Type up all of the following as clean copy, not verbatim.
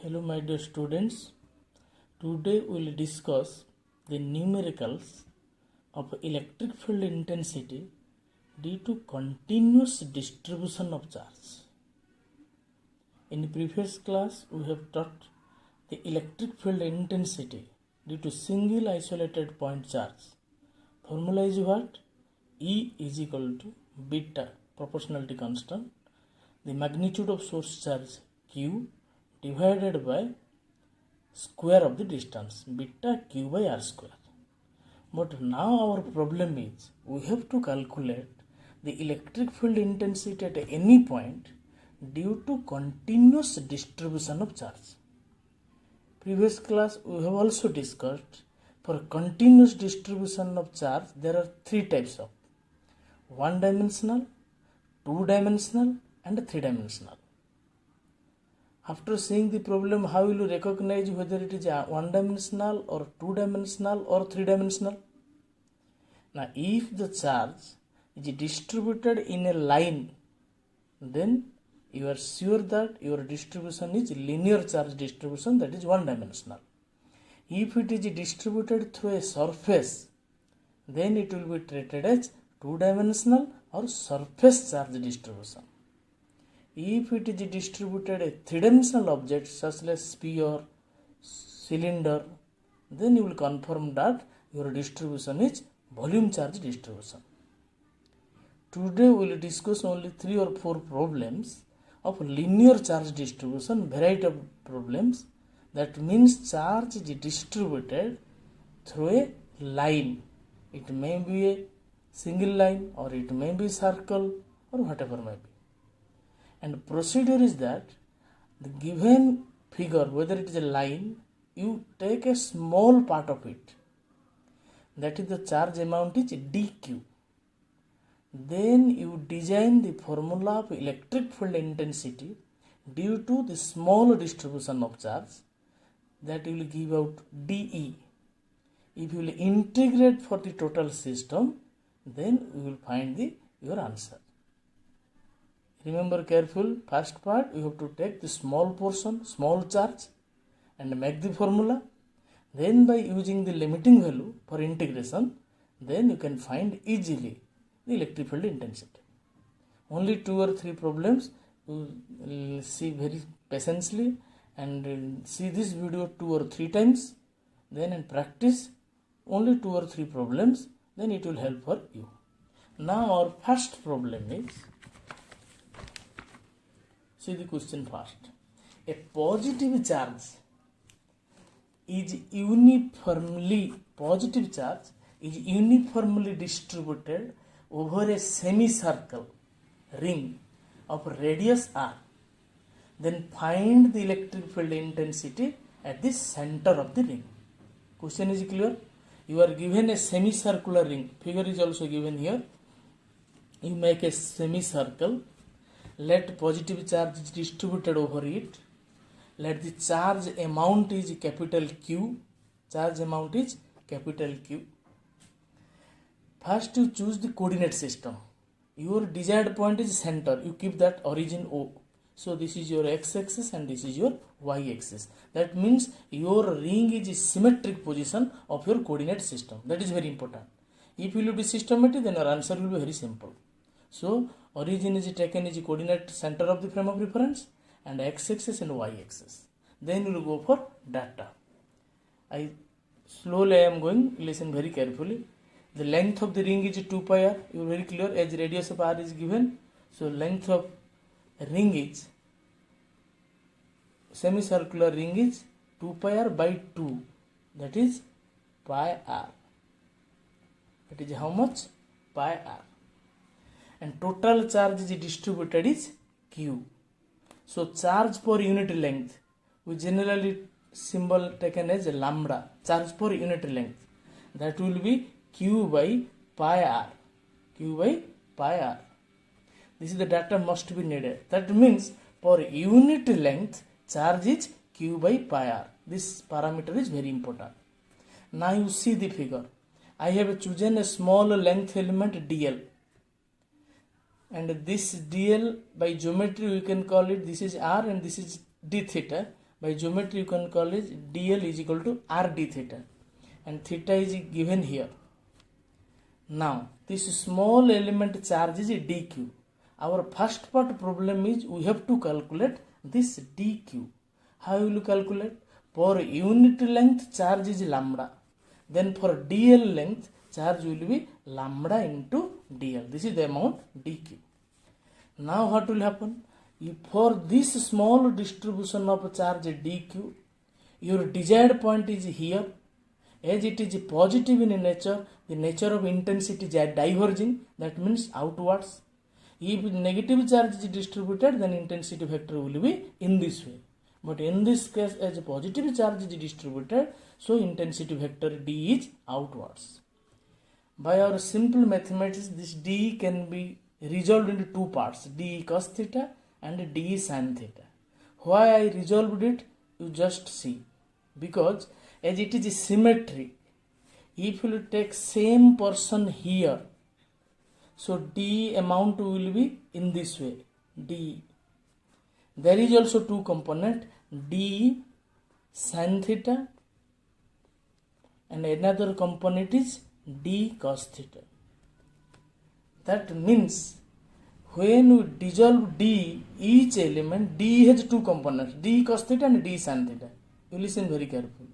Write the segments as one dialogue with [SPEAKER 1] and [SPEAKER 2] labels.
[SPEAKER 1] Hello my dear students, today we will discuss the numericals of electric field intensity due to continuous distribution of charge. In previous class we have taught the electric field intensity due to single isolated point charge. Formula is what? E is equal to beta proportionality constant, the magnitude of source charge Q divided by square of the distance beta q by r square. But now our problem is we have to calculate the electric field intensity at any point due to continuous distribution of charge. Previous class we have also discussed for continuous distribution of charge there are three types of one dimensional, two dimensional and three dimensional. After seeing the problem, how will you recognize whether it is one dimensional or two dimensional or three dimensional? Now, if the charge is distributed in a line, then you are sure that your distribution is linear charge distribution, that is one dimensional. If it is distributed through a surface, then it will be treated as two dimensional or surface charge distribution. If it is distributed a three-dimensional object such as sphere, cylinder, then you will confirm that your distribution is volume charge distribution. Today we will discuss only 3 or 4 problems of linear charge distribution, variety of problems. That means charge is distributed through a line. It may be a single line or it may be circle or whatever may be. And procedure is that the given figure, whether it is a line, you take a small part of it, that is the charge amount is dq. Then you design the formula of electric field intensity due to the small distribution of charge, that will give out dE. If you will integrate for the total system, then you will find your answer. Remember careful, first part you have to take the small portion, small charge and make the formula. Then by using the limiting value for integration, then you can find easily the electric field intensity. Only 2 or 3 problems you will see very patiently and see this video 2 or 3 times, then and practice only 2 or 3 problems, then it will help for you. Now our first problem is, see the question first. A positive charge is uniformly distributed over a semicircle ring of radius r. Then find the electric field intensity at the center of the ring. Question is clear? You are given a semicircular ring. Figure is also given here. You make a semicircle. Let positive charge is distributed over it. Let the charge amount is capital Q. Charge amount is capital Q. First you choose the coordinate system. Your desired point is center. You keep that origin O. So this is your x-axis and this is your y-axis. That means your ring is symmetric position of your coordinate system. That is very important. If you will be systematic, then your answer will be very simple. So origin is taken as a coordinate center of the frame of reference and x-axis and y-axis. Then you will go for data. I am going, listen very carefully. The length of the ring is 2 pi r. You are very clear as radius of r is given. So length of ring is, semicircular ring is 2 pi r by 2. That is pi r. That is how much? Pi r. And total charge is distributed is Q. So charge per unit length, we generally symbol taken as lambda, charge per unit length. That will be Q by pi r. Q by pi r. This is the data must be needed. That means per unit length charge is Q by pi r. This parameter is very important. Now you see the figure. I have chosen a small length element dl. And this dl by geometry we can call it, this is r and this is d theta. By geometry you can call it dl is equal to r d theta, and theta is given here. Now this small element charge is dq. Our first part problem is we have to calculate this dq. How will you calculate? For unit length charge is lambda. Then for dl length charge will be lambda into dl. This is the amount dq. Now what will happen? For this small distribution of charge dq, your desired point is here. As it is positive in nature, the nature of intensity is diverging, that means outwards. If negative charge is distributed, then intensity vector will be in this way. But in this case, as positive charge is distributed, so intensity vector d is outwards. By our simple mathematics, this d can be resolved into two parts, d cos theta and d sin theta. Why I resolved it? You just see. Because as it is symmetry, if you take same person here, so d amount will be in this way, d. There is also two component, d sin theta and another component is d cos theta. That means when we dissolve d, each element, d has two components, d cos theta and d sin theta. You listen very carefully.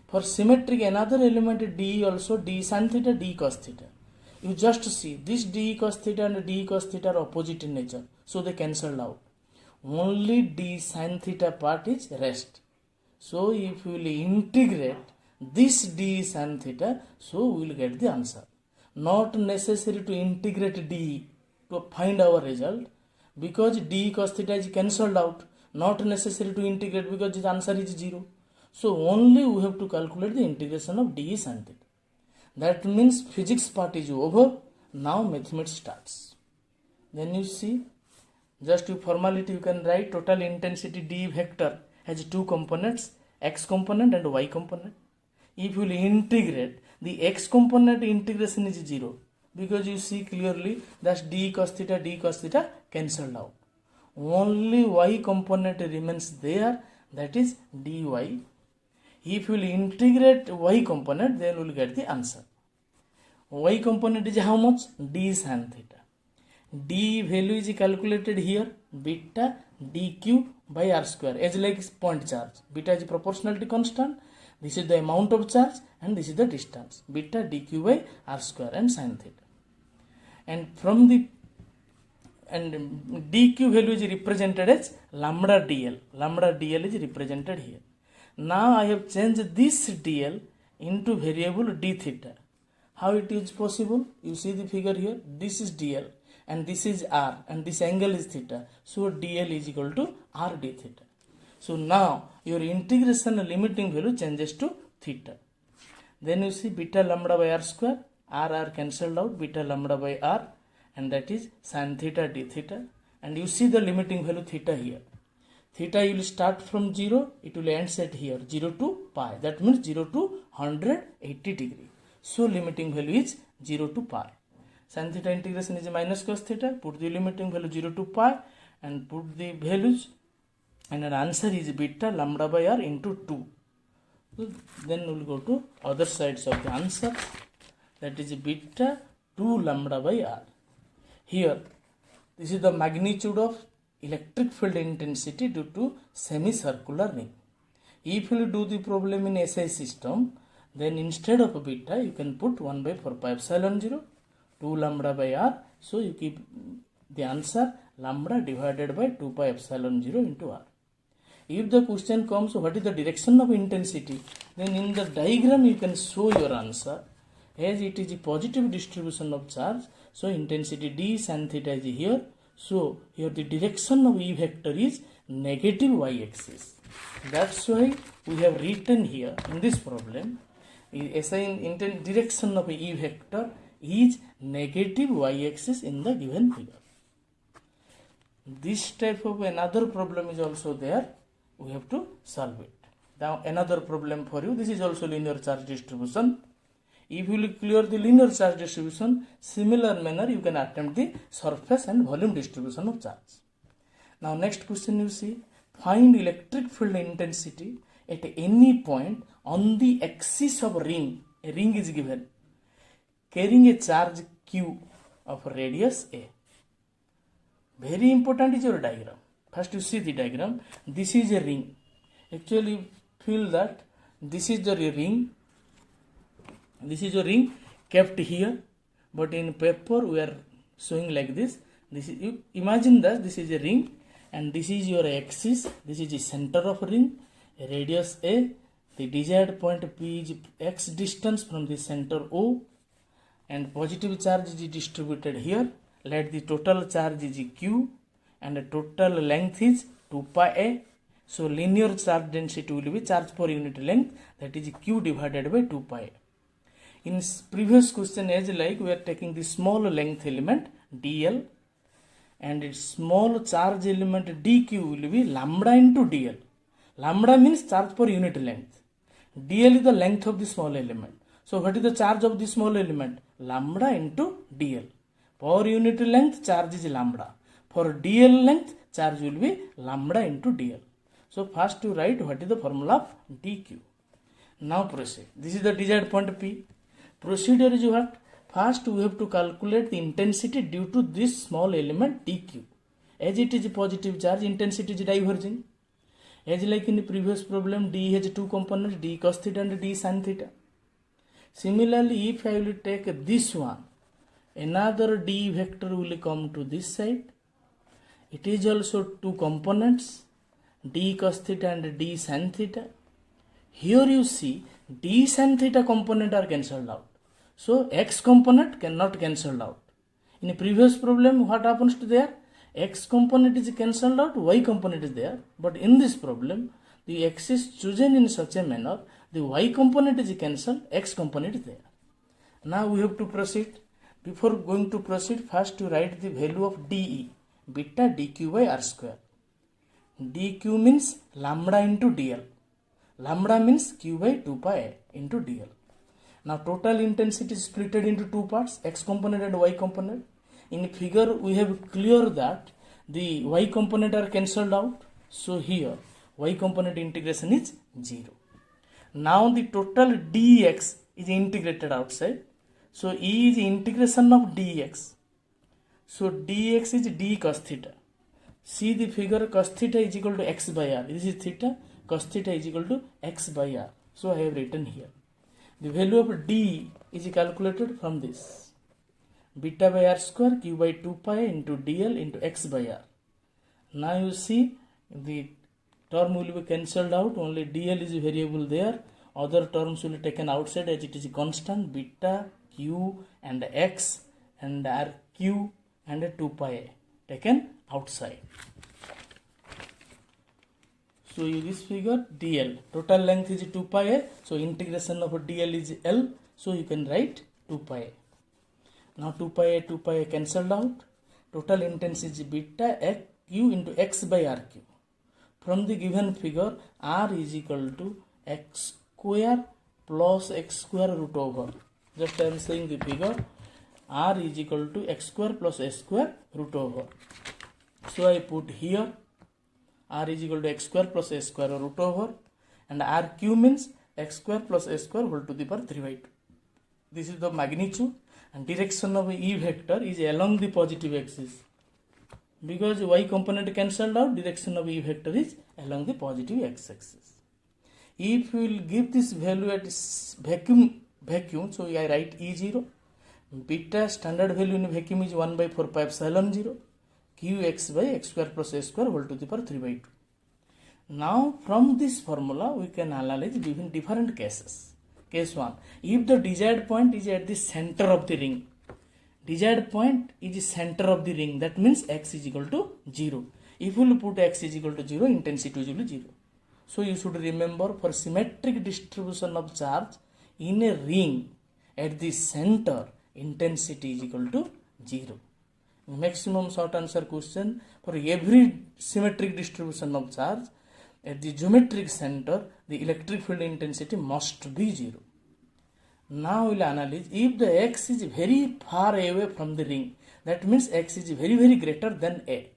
[SPEAKER 1] For symmetric, another element d also, d sin theta, d cos theta. You just see this d cos theta and d cos theta are opposite in nature, so they cancel out. Only d sin theta part is rest. So if we will integrate this d sin theta, so we will get the answer. Not necessary to integrate d to find our result, because d cos theta is cancelled out. Not necessary to integrate because the answer is 0. So only we have to calculate the integration of d sin theta. That means physics part is over. Now mathematics starts. Then you see, just you formality you can write total intensity d vector has two components, x component and y component. If you will integrate, the x component integration is 0, because you see clearly that d cos theta cancelled out. Only y component remains there, that is dy. If you will integrate y component, then we will get the answer. Y component is how much? D sin theta. D value is calculated here, beta dq by r square, as like point charge. Beta is proportionality constant. This is the amount of charge and this is the distance. Beta dq by r square and sin theta. And from the dq value is represented as lambda dl. Lambda dl is represented here. Now I have changed this dl into variable d theta. How it is possible? You see the figure here. This is dl and this is r and this angle is theta. So dl is equal to r d theta. So now your integration limiting value changes to theta. Then you see beta lambda by r square, r cancelled out, beta lambda by r, and that is sin theta d theta. And you see the limiting value theta here. Theta will start from 0, it will end at here, 0 to pi. That means 0 to 180 degree. So limiting value is 0 to pi. Sin theta integration is minus cos theta. Put the limiting value 0 to pi and put the values, and our answer is beta lambda by r into 2. So then we will go to other sides of the answer. That is beta 2 lambda by r. Here, this is the magnitude of electric field intensity due to semicircular ring. If you do the problem in SI system, then instead of beta, you can put 1 by 4 pi epsilon 0, 2 lambda by r. So you keep the answer lambda divided by 2 pi epsilon 0 into r. If the question comes, what is the direction of intensity? Then in the diagram you can show your answer. As it is a positive distribution of charge, so intensity d sin theta is here. So here the direction of E vector is negative y-axis. That's why we have written here in this problem, direction of E vector is negative y-axis in the given figure. This type of another problem is also there. We have to solve it. Now another problem for you. This is also linear charge distribution. If you will clear the linear charge distribution, similar manner you can attempt the surface and volume distribution of charge. Now next question you see, find electric field intensity at any point on the axis of ring. A ring is given carrying a charge q of radius a. Very important is your diagram. First you see the diagram. This is a ring. Actually feel that this is the ring. This is a ring kept here, but in paper we are showing like this. This is, you imagine that this is a ring and this is your axis. This is the center of ring, radius a. The desired point P is x distance from the center O, and positive charge is distributed here. Let the total charge is q and the total length is 2 pi a. So linear charge density will be charge per unit length, that is q divided by 2 pi a. In previous question, as like we are taking the small length element dl and its small charge element dq will be lambda into dl. Lambda means charge per unit length. dl is the length of the small element. So what is the charge of the small element? Lambda into dl. Per unit length charge is lambda. For dl length charge will be lambda into dl. So first to write what is the formula of dq. Now proceed. This is the desired point P. Procedure is what? First we have to calculate the intensity due to this small element dq. As it is a positive charge, intensity is diverging. As like in the previous problem, d has two components, d cos theta and d sin theta. Similarly, if I will take this one, another d vector will come to this side. It is also two components, d cos theta and d sin theta. Here you see d sin theta component are cancelled out. So x component cannot cancel out. In the previous problem, what happens to there? X component is cancelled out, y component is there. But in this problem, the x is chosen in such a manner, the y component is cancelled, x component is there. Now we have to proceed. Before going to proceed, first to write the value of dE, beta dq by r square. dq means lambda into dl. Lambda means q by 2 pi into dl. Now total intensity is split into two parts, x component and y component. In figure we have clear that the y component are cancelled out. So here y component integration is 0. Now the total dx is integrated outside. So E is integration of dx. So dx is d cos theta. See the figure, cos theta is equal to x by r. This is theta, cos theta is equal to x by r. So I have written here. The value of d is calculated from this. Beta by r square q by 2 pi into dl into x by r. Now you see the term will be cancelled out. Only dl is a variable there. Other terms will be taken outside as it is a constant. Beta, q and x and rq and 2 pi taken outside. So this figure dl, total length is 2 pi a, so integration of dl is L, so you can write 2 pi a. Now 2 pi a cancelled out, total intensity is beta q into x by rq. From the given figure, r is equal to x square plus x square root over. Just I am saying the figure, r is equal to x square plus s square root over. So I put here r is equal to x square plus s square root over, and rq means x square plus s square whole to the power 3 by 2. This is the magnitude, and direction of E vector is along the positive axis. Because y component cancelled out, direction of E vector is along the positive x-axis. If we will give this value at vacuum, so I write E0. Beta standard value in vacuum is 1 by 4 pi epsilon 0. Qx by x square plus s square whole to the power 3 by 2. Now from this formula we can analyze different cases. Case 1. If the desired point is at the center of the ring, desired point is center of the ring, that means x is equal to 0. If we will put x is equal to 0, intensity will be 0. So you should remember, for symmetric distribution of charge in a ring at the center, intensity is equal to 0. Maximum short answer question, for every symmetric distribution of charge at the geometric center, the electric field intensity must be 0. Now we will analyze, if the x is very far away from the ring, that means x is very greater than a,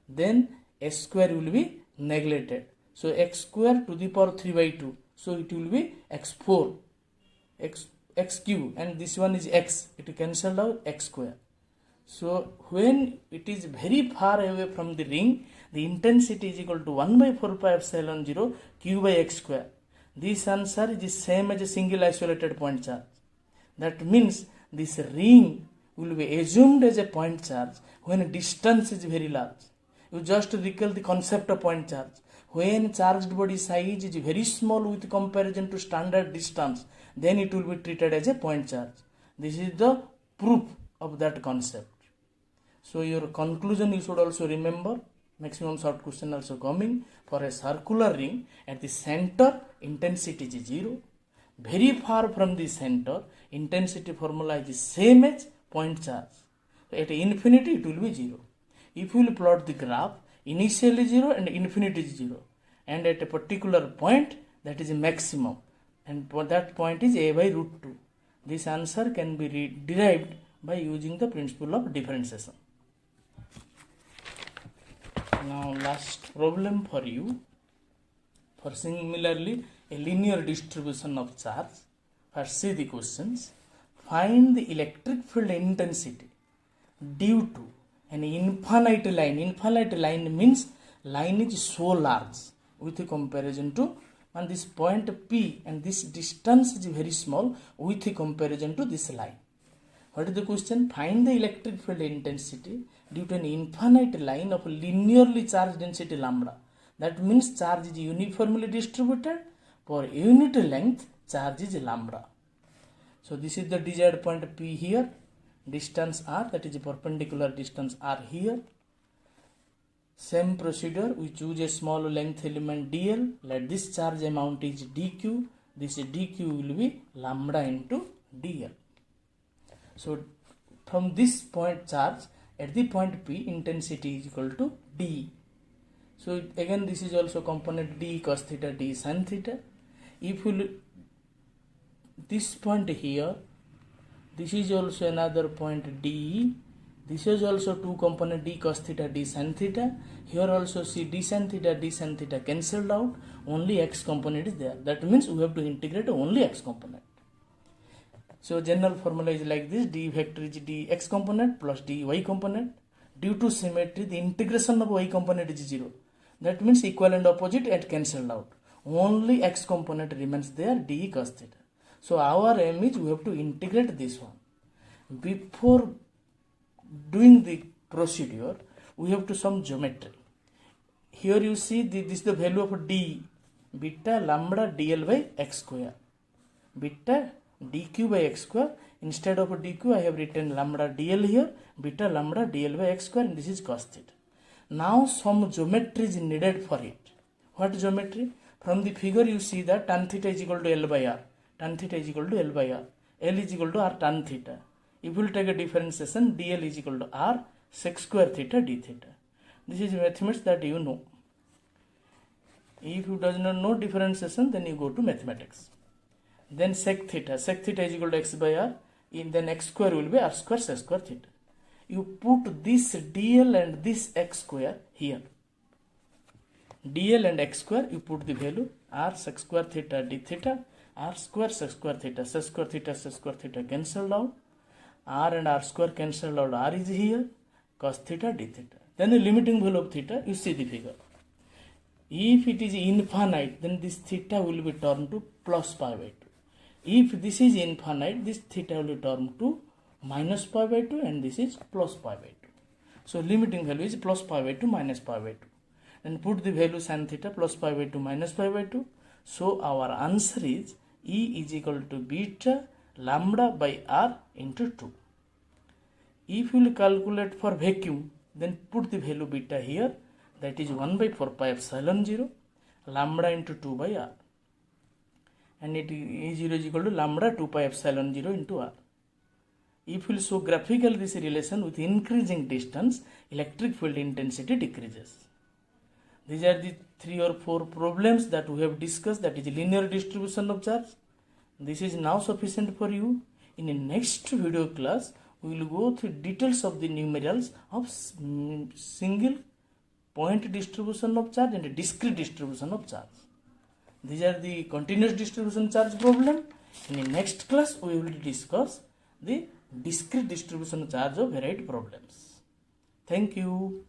[SPEAKER 1] then s square will be neglected. So x square to the power 3 by 2. So it will be x4, x cube, and this one is x. It cancelled out x square. So when it is very far away from the ring, the intensity is equal to 1 by 4 pi epsilon 0 q by x square. This answer is the same as a single isolated point charge. That means this ring will be assumed as a point charge when distance is very large. You just recall the concept of point charge. When charged body size is very small with comparison to standard distance, then it will be treated as a point charge. This is the proof of that concept. So your conclusion you should also remember, maximum short question also coming. For a circular ring, at the center intensity is 0. Very far from the center, intensity formula is the same as point charge. At infinity it will be 0. If you will plot the graph, initially 0 and infinity is 0. And at a particular point, that is a maximum. And that point is a by root 2. This answer can be derived by using the principle of differentiation. Now last problem for you. For similarly a linear distribution of charge. First see the questions. Find the electric field intensity due to an infinite line. Infinite line means line is so large with comparison to, and this point P and this distance is very small with comparison to this line. What is the question? Find the electric field intensity due to an infinite line of linearly charged density lambda. That means charge is uniformly distributed. For unit length, charge is lambda. So this is the desired point P here. Distance R, that is a perpendicular distance R here. Same procedure, we choose a small length element dl. Let this charge amount is dq. This dq will be lambda into dl. So from this point charge at the point P, intensity is equal to d. So again this is also component d cos theta d sin theta. If you this point here, this is also another point d. This is also two component d cos theta d sin theta. Here also see d sin theta cancelled out. Only x component is there. That means we have to integrate only x component. So general formula is like this: d vector is d x component plus d y component. Due to symmetry, the integration of y component is 0. That means equal and opposite and cancelled out. Only x component remains there, d cos theta. So our aim is we have to integrate this one. Before doing the procedure, we have to some geometry. Here you see this is the value of d, beta lambda dl by x square. Beta dq by x square. Instead of dq, I have written lambda dl here, beta lambda dl by x square, and this is cos theta. Now some geometry is needed for it. What geometry? From the figure you see that tan theta is equal to L by R. Tan theta is equal to L by R. L is equal to R tan theta. If you will take a differentiation, dl is equal to R sec square theta d theta. This is mathematics that you know. If you does not know differentiation, then you go to mathematics. Then sec theta is equal to x by R. Then x square will be R square sec square theta. You put this dl and this x square here. dl and x square, you put the value R sec square theta d theta, R square sec square theta cancelled out. R and R square cancelled out, R is here, cos theta d theta. Then the limiting value of theta, you see the figure. If it is infinite, then this theta will be turned to plus pi by 2. If this is infinite, this theta will be turned to minus pi by 2 and this is plus pi by 2. So limiting value is plus pi by 2 minus pi by 2. Then put the value sin theta plus pi by 2 minus pi by 2. So our answer is E is equal to beta lambda by R into 2. If you will calculate for vacuum, then put the value beta here, that is 1 by 4 pi epsilon 0 lambda into 2 by R. And it E0 is equal to lambda 2 pi epsilon 0 into R. If we will show graphically this relation, with increasing distance, electric field intensity decreases. These are the 3 or 4 problems that we have discussed, that is linear distribution of charge. This is now sufficient for you. In the next video class, we will go through details of the numerals of single point distribution of charge and discrete distribution of charge. These are the continuous distribution charge problem. In the next class, we will discuss the discrete distribution charge of varied problems. Thank you.